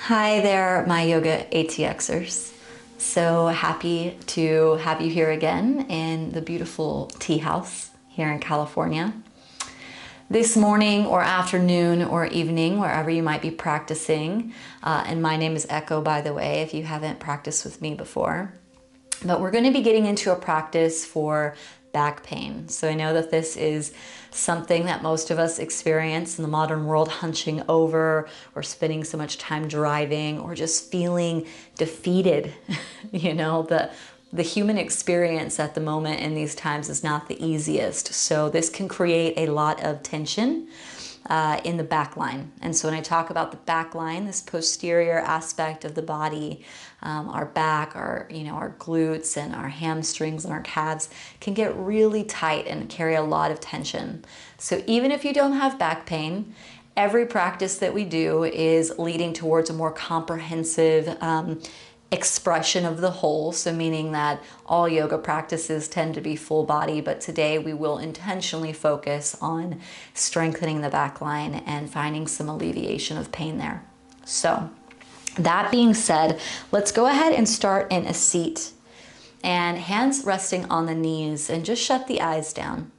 Hi there, my yoga ATXers. So happy to have you here again in the beautiful tea house here in California. This morning or afternoon or evening, wherever you might be practicing, and my name is Echo, by the way, if you haven't practiced with me before. But we're going to be getting into a practice for back pain. So I know that this is something that most of us experience in the modern world, hunching over or spending so much time driving or just feeling defeated. You know, the human experience at the moment in these times is not the easiest. So this can create a lot of tension in the back line. And so when I talk about the back line, this posterior aspect of the body, our back, our glutes and our hamstrings and our calves can get really tight and carry a lot of tension. So even if you don't have back pain, every practice that we do is leading towards a more comprehensive expression of the whole. So meaning that all yoga practices tend to be full body, but today we will intentionally focus on strengthening the back line and finding some alleviation of pain there. So that being said, let's go ahead and start in a seat and hands resting on the knees, and just shut the eyes down.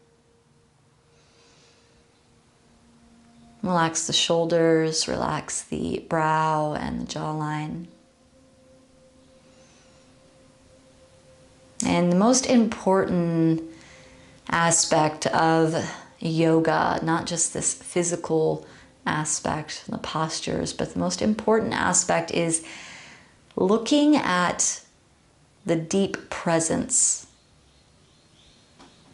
Relax the shoulders, relax the brow and the jawline. And the most important aspect of yoga, not just this physical aspect, the postures, but the most important aspect is looking at the deep presence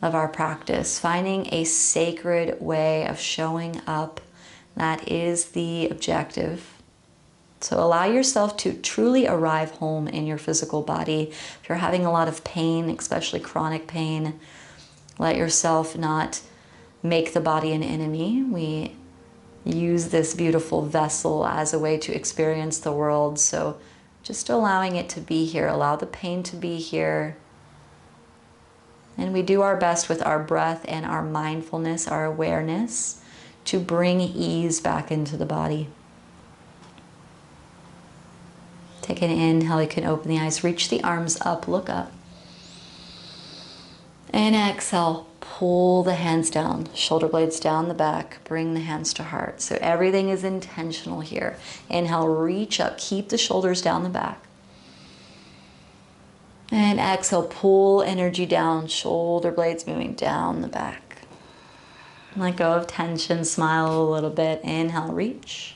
of our practice, finding a sacred way of showing up. That is the objective. So allow yourself to truly arrive home in your physical body. If you're having a lot of pain, especially chronic pain, let yourself not make the body an enemy. We use this beautiful vessel as a way to experience the world. So just allowing it to be here, allow the pain to be here. And we do our best with our breath and our mindfulness, our awareness, to bring ease back into the body. Take an inhale, you can open the eyes, reach the arms up, look up. And exhale, pull the hands down, shoulder blades down the back, bring the hands to heart. So everything is intentional here. Inhale, reach up, keep the shoulders down the back. And exhale, pull energy down, shoulder blades moving down the back. Let go of tension, smile a little bit. Inhale, reach.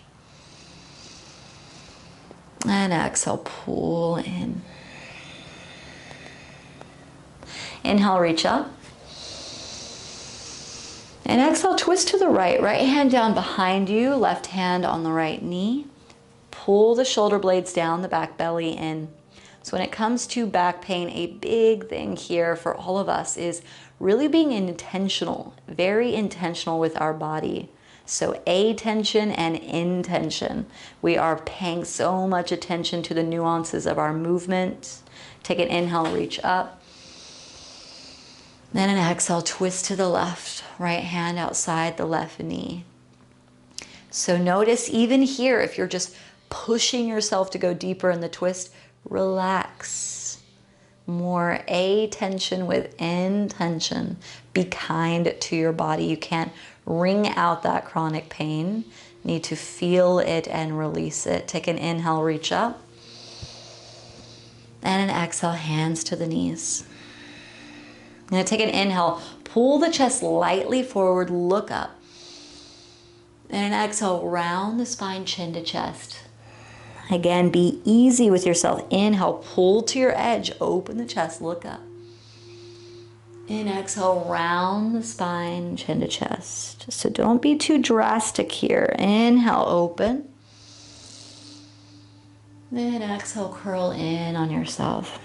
And exhale, pull in. Inhale, reach up. And exhale, twist to the right. Right hand down behind you, left hand on the right knee. Pull the shoulder blades down, the back belly in. So when it comes to back pain, a big thing here for all of us is really being intentional, very intentional with our body. So attention and intention. We are paying so much attention to the nuances of our movement. Take an inhale, reach up. Then an exhale, twist to the left. Right hand outside the left knee. So notice even here, if you're just pushing yourself to go deeper in the twist, relax. More attention with intention. Be kind to your body. You can't wring out that chronic pain. You need to feel it and release it. Take an inhale, reach up. And an exhale, hands to the knees. I'm going to take an inhale, pull the chest lightly forward, look up. And an exhale, round the spine, chin to chest. Again, be easy with yourself. Inhale, pull to your edge, open the chest, look up. And exhale, round the spine, chin to chest. So don't be too drastic here. Inhale, open. Then exhale, curl in on yourself.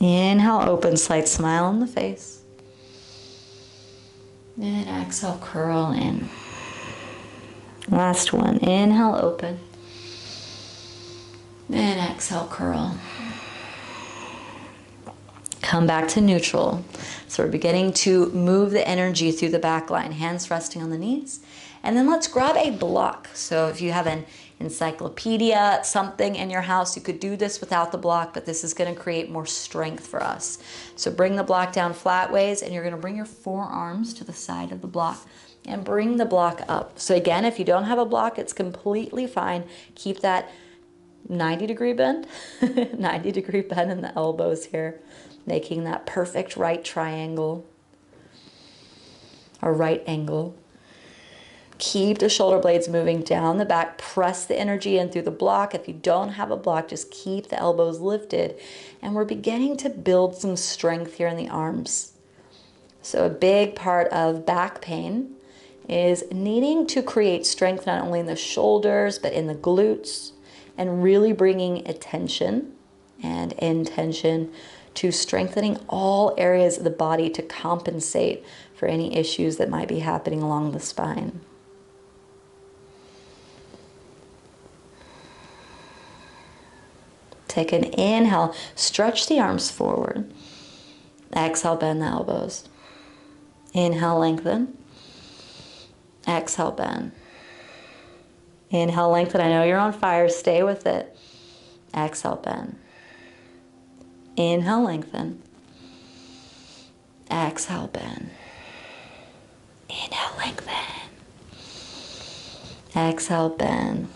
Inhale, open, slight smile on the face. And exhale, curl in. Last one. Inhale, open. And exhale, curl. Come back to neutral. So we're beginning to move the energy through the back line, hands resting on the knees. And then let's grab a block. So if you have an encyclopedia, something in your house. You could do this without the block, but this is going to create more strength for us. So bring the block down flat ways, and you're going to bring your forearms to the side of the block and bring the block up. So again, if you don't have a block, it's completely fine. Keep that 90-degree bend, 90-degree bend in the elbows here, making that perfect right triangle or right angle. Keep the shoulder blades moving down the back. Press the energy in through the block. If you don't have a block, just keep the elbows lifted. And we're beginning to build some strength here in the arms. So a big part of back pain is needing to create strength not only in the shoulders, but in the glutes, and really bringing attention and intention to strengthening all areas of the body to compensate for any issues that might be happening along the spine. Take an inhale, stretch the arms forward. Exhale, bend the elbows. Inhale, lengthen. Exhale, bend. Inhale, lengthen. I know you're on fire. Stay with it. Exhale, bend. Inhale, lengthen. Exhale, bend. Inhale, lengthen. Exhale, bend.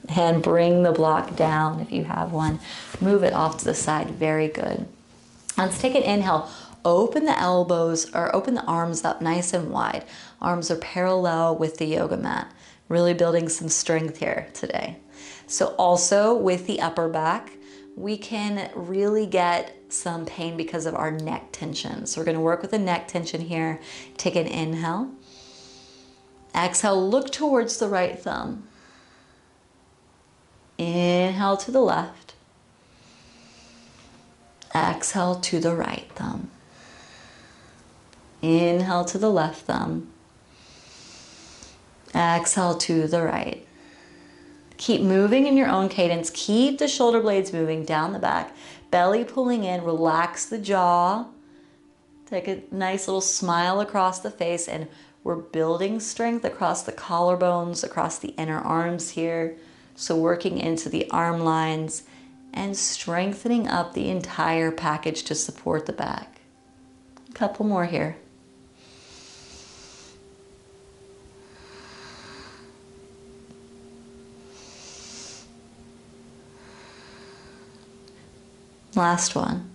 And bring the block down if you have one. Move it off to the side. Very good. Let's take an inhale. Open the elbows, or open the arms up nice and wide. Arms are parallel with the yoga mat. Really building some strength here today. So also with the upper back, we can really get some pain because of our neck tension. So we're going to work with the neck tension here. Take an inhale. Exhale, look towards the right thumb. Inhale to the left. Exhale to the right thumb. Inhale to the left thumb. Exhale to the right. Keep moving in your own cadence. Keep the shoulder blades moving down the back. Belly pulling in. Relax the jaw. Take a nice little smile across the face, and we're building strength across the collarbones, across the inner arms here. So working into the arm lines and strengthening up the entire package to support the back. A couple more here. Last one.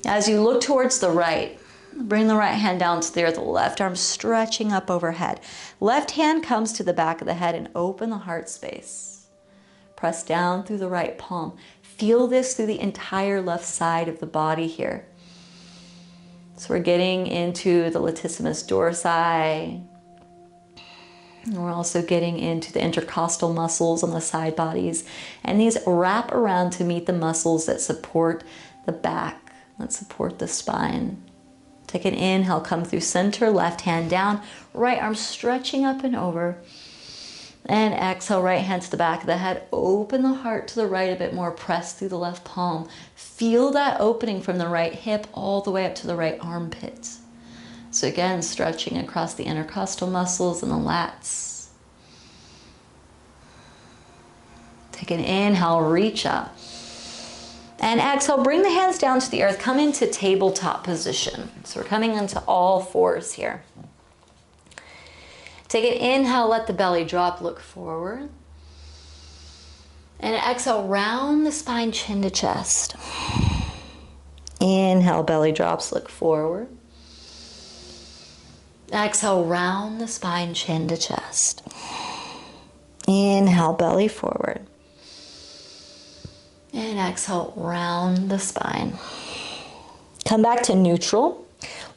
As you look towards the right, bring the right hand down to the earth, the left arm stretching up overhead. Left hand comes to the back of the head and open the heart space. Press down through the right palm. Feel this through the entire left side of the body here. So we're getting into the latissimus dorsi. And we're also getting into the intercostal muscles on the side bodies. And these wrap around to meet the muscles that support the back, that support the spine. Take an inhale, come through center, left hand down, right arm stretching up and over. And exhale, right hand to the back of the head. Open the heart to the right a bit more. Press through the left palm. Feel that opening from the right hip all the way up to the right armpit. So again, stretching across the intercostal muscles and the lats. Take an inhale, reach up. And exhale, bring the hands down to the earth. Come into tabletop position. So we're coming into all fours here. Take an inhale, let the belly drop, look forward. And exhale, round the spine, chin to chest. Inhale, belly drops, look forward. Exhale, round the spine, chin to chest. Inhale, belly forward. And exhale, round the spine. Come back to neutral.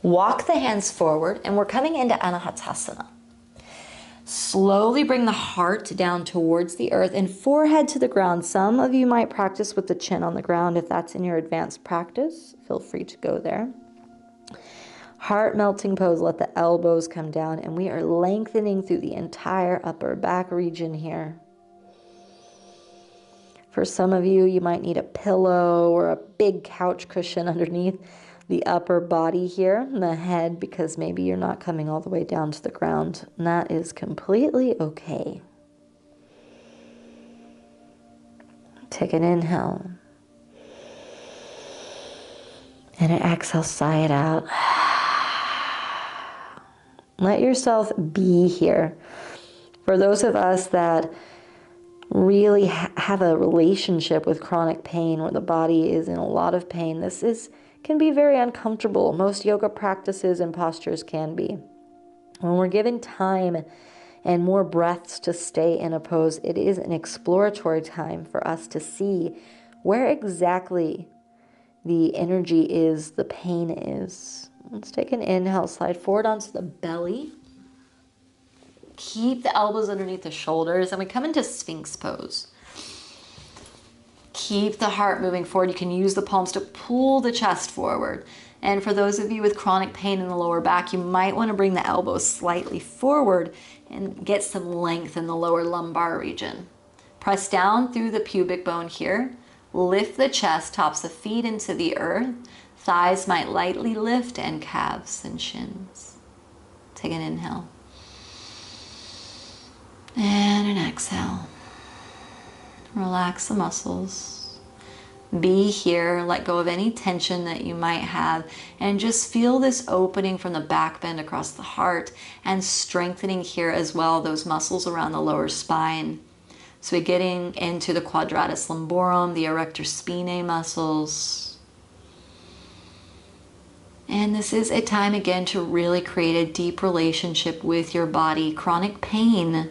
Walk the hands forward, and we're coming into Anahatasana. Slowly bring the heart down towards the earth and forehead to the ground. Some of you might practice with the chin on the ground. If that's in your advanced practice, feel free to go there. Heart melting pose, let the elbows come down, and we are lengthening through the entire upper back region here. For some of you, you might need a pillow or a big couch cushion underneath the upper body here, the head, because maybe you're not coming all the way down to the ground. And that is completely okay. Take an inhale. And an exhale, sigh it out. Let yourself be here. For those of us that really have a relationship with chronic pain, where the body is in a lot of pain, can be very uncomfortable. Most yoga practices and postures can be. When we're given time and more breaths to stay in a pose, it is an exploratory time for us to see where exactly the energy is, the pain is. Let's take an inhale, slide forward onto the belly. Keep the elbows underneath the shoulders, and we come into Sphinx pose. Keep the heart moving forward. You can use the palms to pull the chest forward. And for those of you with chronic pain in the lower back, you might want to bring the elbows slightly forward and get some length in the lower lumbar region. Press down through the pubic bone here. Lift the chest, tops of feet into the earth. Thighs might lightly lift, and calves and shins. Take an inhale. And an exhale. Relax the muscles. Be here, let go of any tension that you might have, and just feel this opening from the back bend across the heart and strengthening here as well, those muscles around the lower spine. So we're getting into the quadratus lumborum, the erector spinae muscles. And this is a time again to really create a deep relationship with your body. Chronic pain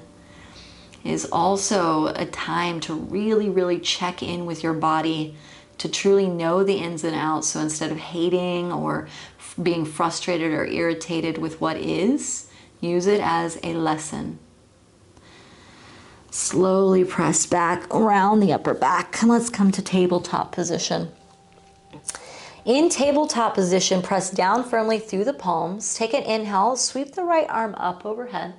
is also a time to really, really check in with your body, to truly know the ins and outs. So instead of hating or being frustrated or irritated with what is, use it as a lesson. Slowly press back around the upper back. Let's come to tabletop position. In tabletop position, press down firmly through the palms. Take an inhale, sweep the right arm up overhead.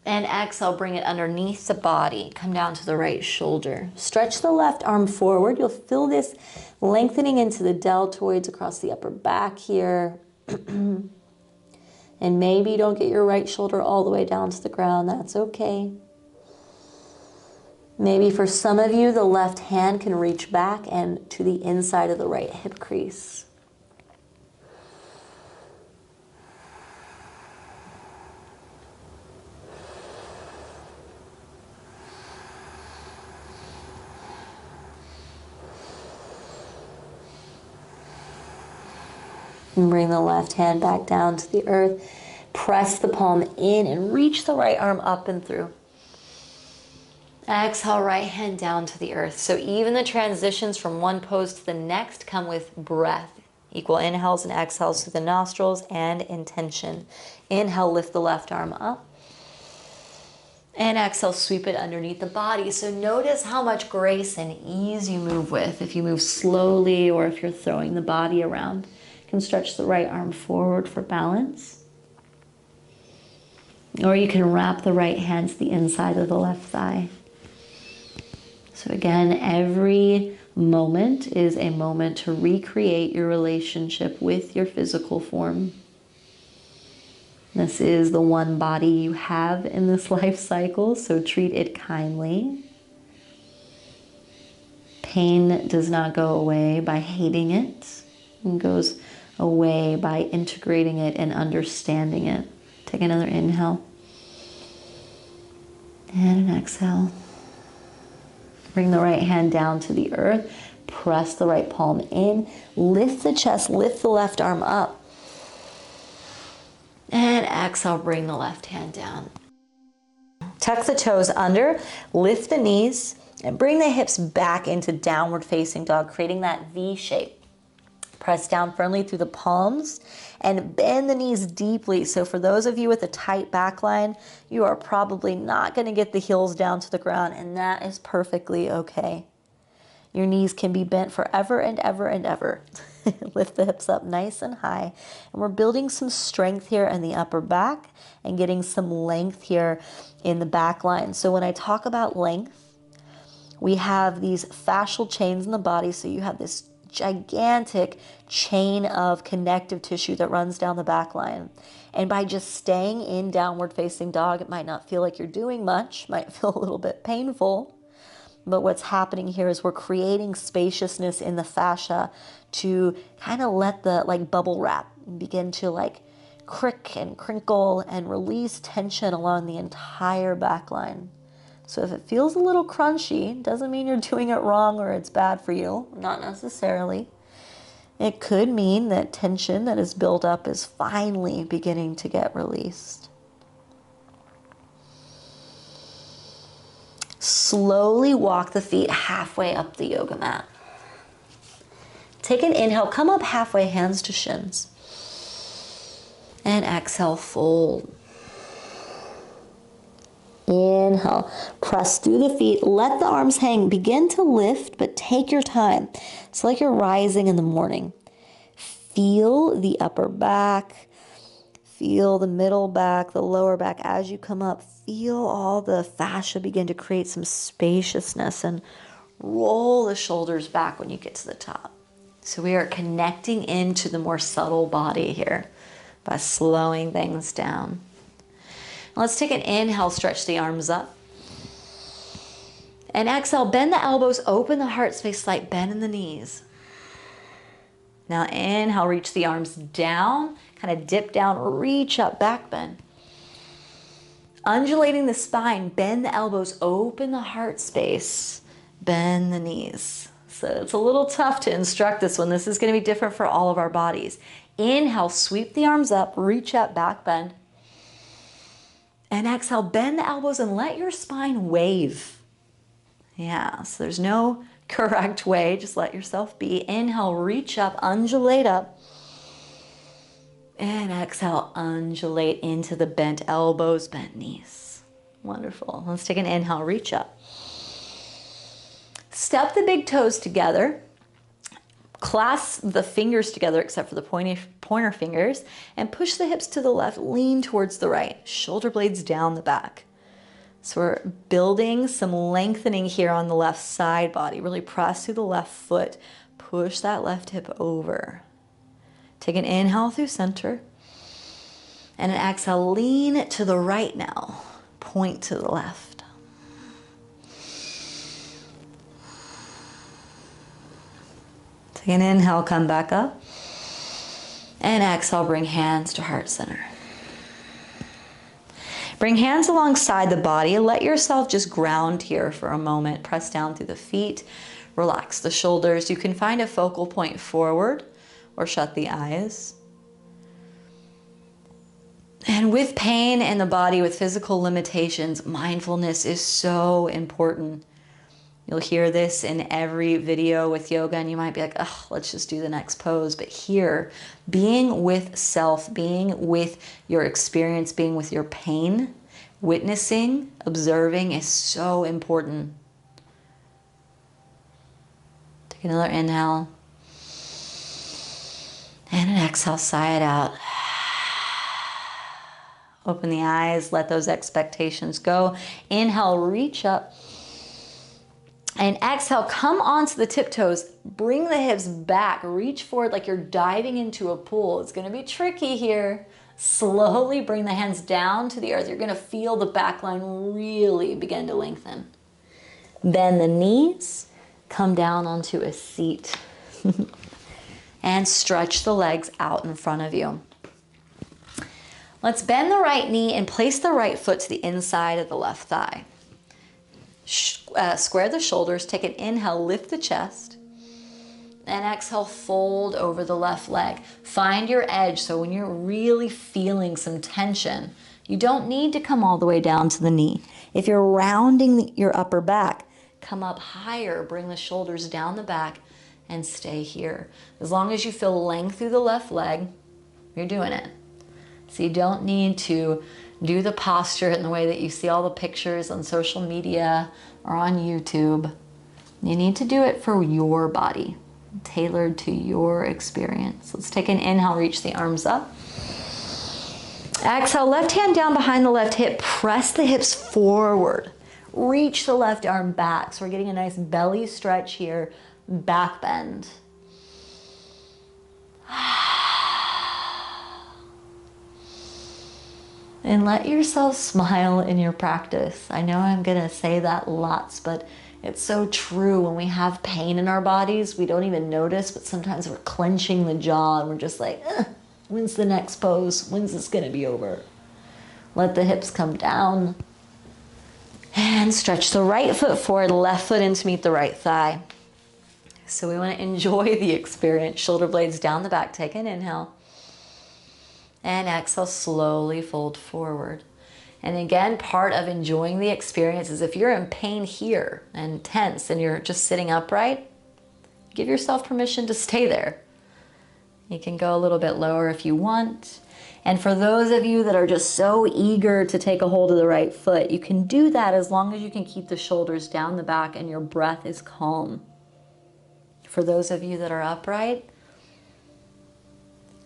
And exhale, bring it underneath the body. Come down to the right shoulder. Stretch the left arm forward. You'll feel this lengthening into the deltoids across the upper back here. And maybe you don't get your right shoulder all the way down to the ground. That's okay. Maybe for some of you, the left hand can reach back and to the inside of the right hip crease. And bring the left hand back down to the earth. Press the palm in and reach the right arm up and through. Exhale, right hand down to the earth. So even the transitions from one pose to the next come with breath. Equal inhales and exhales through the nostrils and intention. Inhale, lift the left arm up. And exhale, sweep it underneath the body. So notice how much grace and ease you move with. If you move slowly or if you're throwing the body around. You can stretch the right arm forward for balance. Or you can wrap the right hand to the inside of the left thigh. So again, every moment is a moment to recreate your relationship with your physical form. This is the one body you have in this life cycle, so treat it kindly. Pain does not go away by hating it. It goes away by integrating it and understanding it. Take another inhale. And an exhale. Bring the right hand down to the earth. Press the right palm in. Lift the chest. Lift the left arm up. And exhale, bring the left hand down. Tuck the toes under. Lift the knees. And bring the hips back into downward facing dog, creating that V shape. Press down firmly through the palms and bend the knees deeply. So for those of you with a tight back line, you are probably not going to get the heels down to the ground, and that is perfectly okay. Your knees can be bent forever and ever and ever. Lift the hips up nice and high. And we're building some strength here in the upper back and getting some length here in the back line. So when I talk about length, we have these fascial chains in the body. So you have this gigantic chain of connective tissue that runs down the back line. And by just staying in downward facing dog, it might not feel like you're doing much, might feel a little bit painful, But what's happening here is we're creating spaciousness in the fascia to kind of let the like bubble wrap begin to like crick and crinkle and release tension along the entire back line. So if it feels a little crunchy, doesn't mean you're doing it wrong or it's bad for you, not necessarily. It could mean that tension that is built up is finally beginning to get released. Slowly walk the feet halfway up the yoga mat. Take an inhale, come up halfway, hands to shins. And exhale, fold. Inhale, press through the feet, let the arms hang, begin to lift, but take your time. It's like you're rising in the morning. Feel the upper back, feel the middle back, the lower back. As you come up, feel all the fascia begin to create some spaciousness and roll the shoulders back when you get to the top. So we are connecting into the more subtle body here by slowing things down. Let's take an inhale, stretch the arms up. And exhale, bend the elbows, open the heart space, slight bend in the knees. Now inhale, reach the arms down, kind of dip down, reach up, back bend. Undulating the spine, bend the elbows, open the heart space, bend the knees. So it's a little tough to instruct this one. This is going to be different for all of our bodies. Inhale, sweep the arms up, reach up, back bend. And exhale, bend the elbows and let your spine wave. Yeah, so there's no correct way, just let yourself be. Inhale, reach up, undulate up. And exhale, undulate into the bent elbows, bent knees. Wonderful. Let's take an inhale, reach up. Step the big toes together. Clasp the fingers together except for the pointer fingers and push the hips to the left, lean towards the right, shoulder blades down the back. So we're building some lengthening here on the left side body. Really press through the left foot, push that left hip over. Take an inhale through center and an exhale, lean to the right now, point to the left. Take an inhale, come back up. And exhale, bring hands to heart center. Bring hands alongside the body. Let yourself just ground here for a moment. Press down through the feet. Relax the shoulders. You can find a focal point forward or shut the eyes. And with pain in the body, with physical limitations, mindfulness is so important. You'll hear this in every video with yoga and you might be like, oh, let's just do the next pose. But here, being with self, being with your experience, being with your pain, witnessing, observing is so important. Take another inhale. And an exhale, sigh it out. Open the eyes, let those expectations go. Inhale, reach up. And exhale, come onto the tiptoes, bring the hips back, reach forward like you're diving into a pool. It's gonna be tricky here. Slowly bring the hands down to the earth. You're gonna feel the back line really begin to lengthen. Bend the knees, come down onto a seat. And stretch the legs out in front of you. Let's bend the right knee and place the right foot to the inside of the left thigh. Square the shoulders, take an inhale, lift the chest, and exhale, fold over the left leg. Find your edge, so when you're really feeling some tension, you don't need to come all the way down to the knee. If you're rounding your upper back, come up higher, bring the shoulders down the back, and stay here. As long as you feel length through the left leg, you're doing it. So you don't need to do the posture in the way that you see all the pictures on social media or on YouTube. You need to do it for your body, tailored to your experience. Let's take an inhale, reach the arms up. Exhale, left hand down behind the left hip, press the hips forward. Reach the left arm back. So we're getting a nice belly stretch here, back bend. And let yourself smile in your practice. I know I'm gonna say that lots, but It's so true. When we have pain in our bodies, we don't even notice, but sometimes we're clenching the jaw and we're just like, when's the next pose? When's this gonna be over? Let the hips come down. And stretch the right foot forward, left foot in to meet the right thigh. So we want to enjoy the experience. Shoulder blades down the back. Take an inhale. And exhale, slowly fold forward. And again, part of enjoying the experience is if you're in pain here and tense and you're just sitting upright, give yourself permission to stay there. You can go a little bit lower if you want. And for those of you that are just so eager to take a hold of the right foot, you can do that as long as you can keep the shoulders down the back and your breath is calm. For those of you that are upright,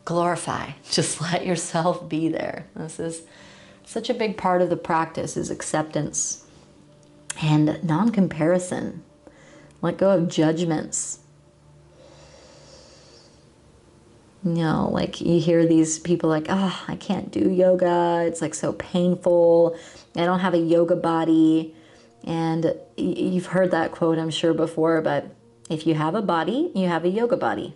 glorify. Just let yourself be there. This is such a big part of the practice, is acceptance and non-comparison. Let go of judgments. You know, like you hear these people like, oh, I can't do yoga. It's like so painful. I don't have a yoga body. And you've heard that quote, I'm sure, before, but if you have a body, you have a yoga body.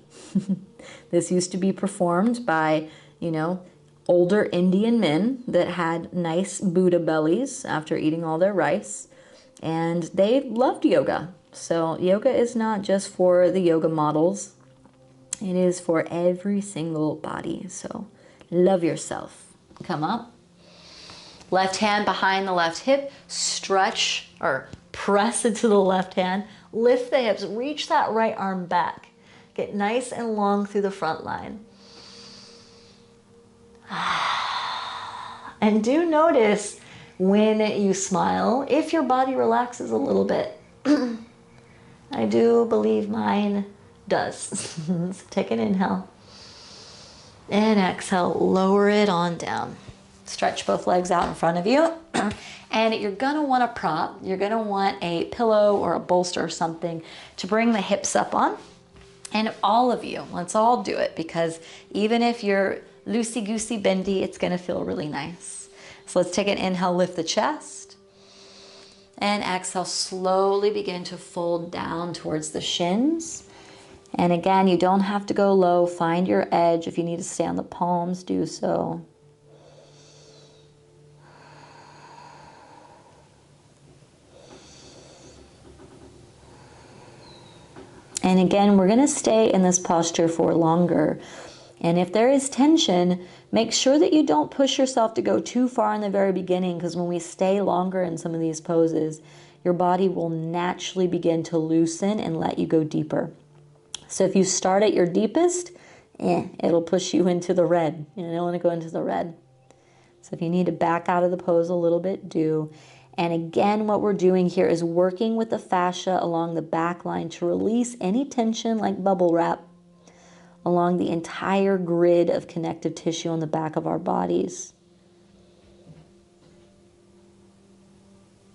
This used to be performed by, you know, older Indian men that had nice Buddha bellies after eating all their rice. And they loved yoga. So yoga is not just for the yoga models. It is for every single body. So love yourself. Come up. Left hand behind the left hip. Stretch or press into the left hand. Lift the hips. Reach that right arm back. Get nice and long through the front line. And do notice when you smile, if your body relaxes a little bit. I do believe mine does. So take an inhale. And exhale, lower it on down. Stretch both legs out in front of you. And you're gonna want a prop. You're gonna want a pillow or a bolster or something to bring the hips up on. And all of you, let's all do it, because even if you're loosey-goosey bendy, it's gonna feel really nice. So let's take an inhale, lift the chest. And exhale, slowly begin to fold down towards the shins. And again, you don't have to go low. Find your edge. If you need to stay on the palms, do so. And again, we're gonna stay in this posture for longer. And if there is tension, make sure that you don't push yourself to go too far in the very beginning, because when we stay longer in some of these poses, your body will naturally begin to loosen and let you go deeper. So if you start at your deepest, it'll push you into the red. You don't want to go into the red. So if you need to back out of the pose a little bit, do. And again, what we're doing here is working with the fascia along the back line to release any tension like bubble wrap along the entire grid of connective tissue on the back of our bodies.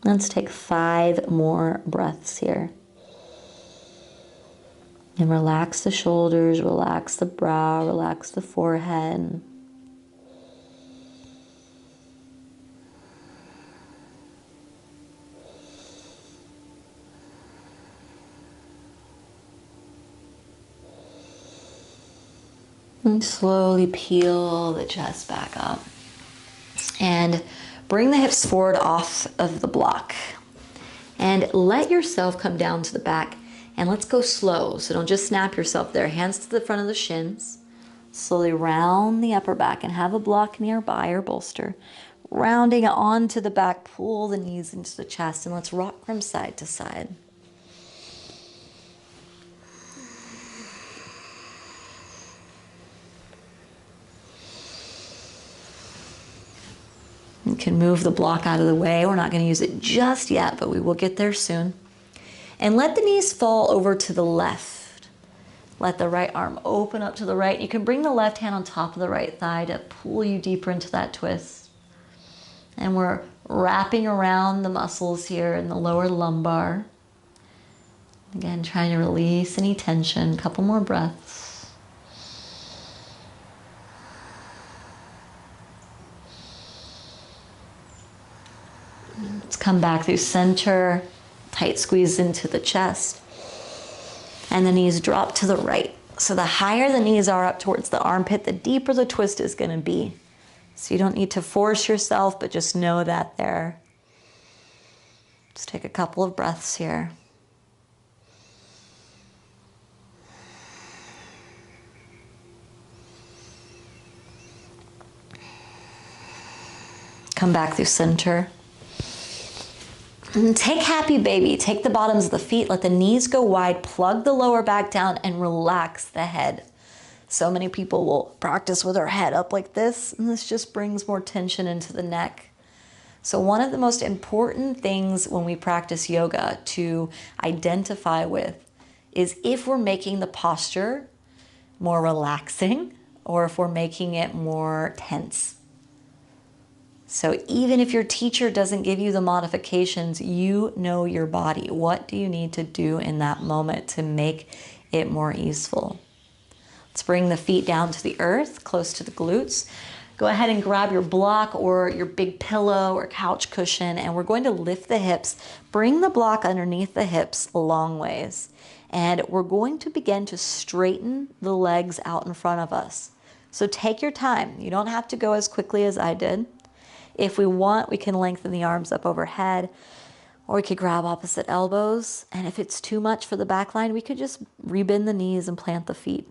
Let's take 5 more breaths here. And relax the shoulders, relax the brow, relax the forehead. And slowly peel the chest back up. And bring the hips forward off of the block. And let yourself come down to the back. And let's go slow. So don't just snap yourself there. Hands to the front of the shins. Slowly round the upper back and have a block nearby or bolster. Rounding onto the back, pull the knees into the chest. And let's rock from side to side. You can move the block out of the way. We're not going to use it just yet, but we will get there soon. And let the knees fall over to the left. Let the right arm open up to the right. You can bring the left hand on top of the right thigh to pull you deeper into that twist. And we're wrapping around the muscles here in the lower lumbar. Again, trying to release any tension. A couple more breaths. Let's come back through center. Tight squeeze into the chest. And the knees drop to the right. So the higher the knees are up towards the armpit, the deeper the twist is going to be. So you don't need to force yourself, but just know that there. Just take a couple of breaths here. Come back through center. And take happy baby. Take the bottoms of the feet, let the knees go wide, plug the lower back down, and relax the head. So many people will practice with their head up like this, and this just brings more tension into the neck. So one of the most important things when we practice yoga to identify with is if we're making the posture more relaxing or if we're making it more tense. So even if your teacher doesn't give you the modifications, you know your body. What do you need to do in that moment to make it more easeful? Let's bring the feet down to the earth, close to the glutes. Go ahead and grab your block or your big pillow or couch cushion, and we're going to lift the hips. Bring the block underneath the hips a long ways. And we're going to begin to straighten the legs out in front of us. So take your time. You don't have to go as quickly as I did. If we want, we can lengthen the arms up overhead, or we could grab opposite elbows. And if it's too much for the back line, we could just rebend the knees and plant the feet.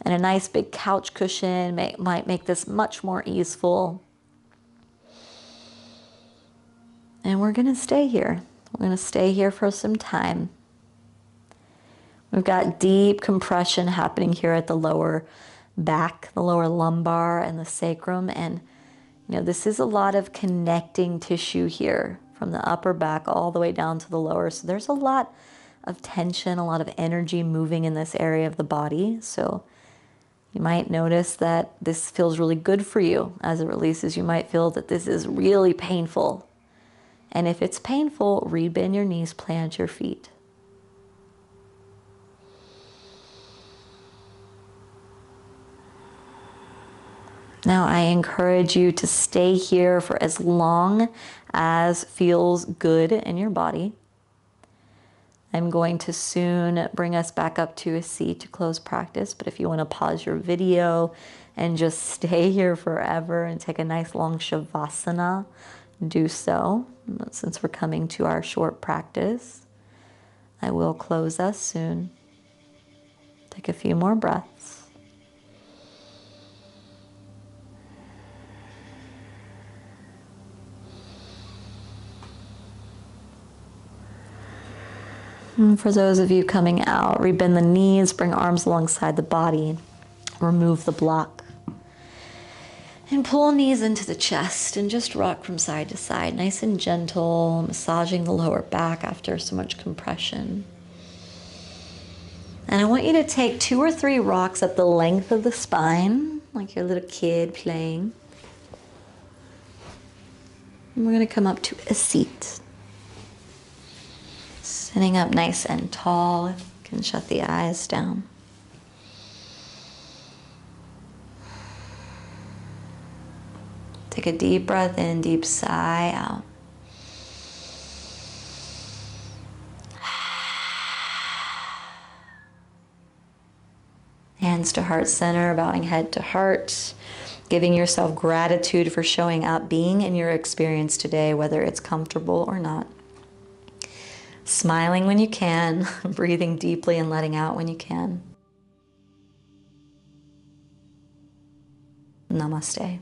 And a nice big couch cushion might make this much more easeful. And we're going to stay here. We're going to stay here for some time. We've got deep compression happening here at the lower back, the lower lumbar and the sacrum. And you know, this is a lot of connecting tissue here from the upper back all the way down to the lower. So there's a lot of tension, a lot of energy moving in this area of the body. So you might notice that this feels really good for you as it releases. You might feel that this is really painful. And if it's painful, rebend your knees, plant your feet. Now I encourage you to stay here for as long as feels good in your body. I'm going to soon bring us back up to a seat to close practice, but if you want to pause your video and just stay here forever and take a nice long shavasana, do so. Since we're coming to our short practice, I will close us soon. Take a few more breaths. And for those of you coming out, rebend the knees, bring arms alongside the body, remove the block. And pull knees into the chest and just rock from side to side, nice and gentle, massaging the lower back after so much compression. And I want you to take 2 or 3 rocks up the length of the spine, like your little kid playing. And we're going to come up to a seat. Sitting up nice and tall, you can shut the eyes down. Take a deep breath in, deep sigh out. Hands to heart center, bowing head to heart. Giving yourself gratitude for showing up, being in your experience today, whether it's comfortable or not. Smiling when you can, breathing deeply and letting out when you can. Namaste.